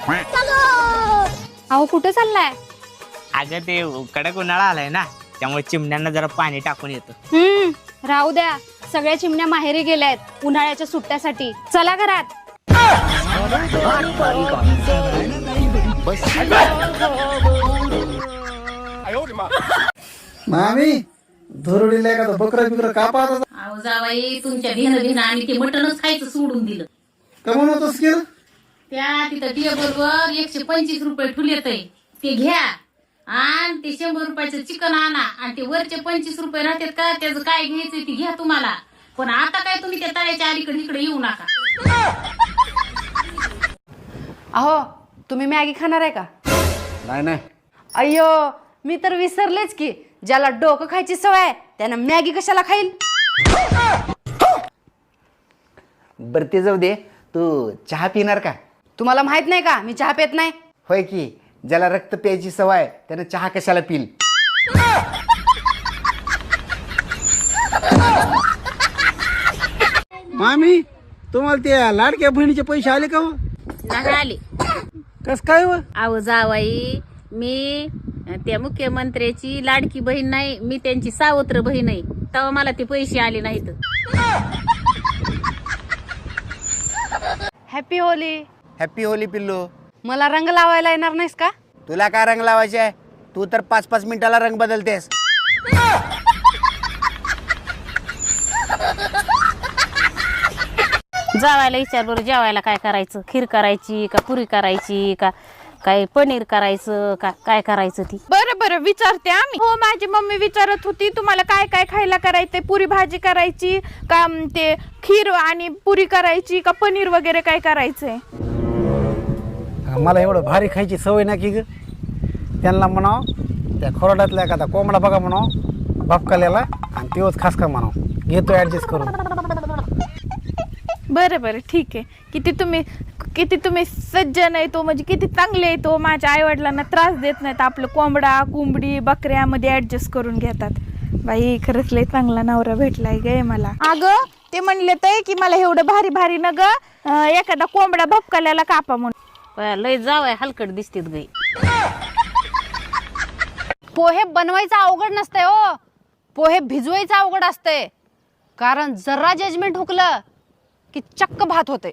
अहो कुठे चाललाय? अगं ते कडक उन्हाळा आलाय ना, त्यामुळे चिमण्यांना जरा पाणी टाकून येतो. राहू द्या, सगळ्या चिमण्या माहेरी गेल्यात उन्हाळ्याच्या सुट्ट्यासाठी. चला घरात. मामी धुरडीला एखादा बकरा बिकरा कापा आता. अहो जावाई तुमच्या भिन आणि ते मटणच खायचं सोडून दिलं. का म्हणतोस की त्या तिथं टेबलवर 125 रुपये ठुलेत आहे, ते घ्या आणि ते 100 रुपयाचं चिकन आणा आणि ते वरचे 25 रुपये राहतात का, त्याचं काय घ्यायचं ते घ्या तुम्हाला. पण आता काय तुम्ही त्या तळ्याच्या अलीकडे इकडे येऊ नका. अहो तुम्ही मॅगी खाणार आहे का? नाही नाही अय्यो मी तर विसरलेच की, ज्याला डोकं खायची सवय आहे त्यानं मॅगी कशाला खाईल. बरं ते जाऊ दे, तू चहा पिणार का? तुम्हाला माहित नाही का मी चहा पित नाही? होय की, ज्याला रक्त प्यायची सवय आहे त्यानं चहा कशाला पिल. मामी तुम्हाला त्या लाडक्या बहिणीचे पैसे आले का? नाही आले. कस काय व? अहो जावाई मी त्या मुख्यमंत्र्याची लाडकी बहीण नाही, मी त्यांची सावत्र बहीण आहे, तेव्हा मला ते पैसे आले नाहीत. Happy Holy. हॅपी होली पिल्लू. मला रंग लावायला येणार नाहीस का? तुला काय रंग लावायचे आहे? तू तर 5-5 मिनिटाला रंग बदलतेस. जावायला विचार बरं, जेवायला काय करायचं, खीर करायची का पुरी करायची का काय पनीर करायचं का काय करायचं ती. बरं बरं विचारते आम्ही. हो माझी मम्मी विचारत होती तुम्हाला काय काय खायला करायचंय, पुरी भाजी करायची का ते खीर आणि पुरी करायची का पनीर वगैरे काय करायचंय. मला एवढं भारी खायची सवय ना की ग. त्यांना म्हणाव त्या खोरड्यातला एखादा कोंबडा बघा म्हणाव बापकाल्याला आणि तेव्हाच खास का म्हणाव, घेतो ऍडजस्ट करून. बरं बरं ठीक आहे. किती तुम्ही सज्जन आहे तो, म्हणजे किती चांगले आहे तो. माझ्या आईवडिलांना त्रास देत नाहीत, आपलं कोंबडा कोंबडी बकऱ्यामध्ये ऍडजस्ट करून घेतात. बाई खरंच लय चांगला नवरा भेटलाय गे मला. अगं ते म्हणले तर की मला एवढं भारी भारी न ग एखादा कोंबडा भपकाल्याला कापा म्हणून. लय जावाय हलकट दिसतेत गई. पोहे बनवायचं अवघड नसतंय हो, पोहे भिजवायचं अवघड असतंय. कारण जरा जजमेंट हुकलं की चक्क भात होते.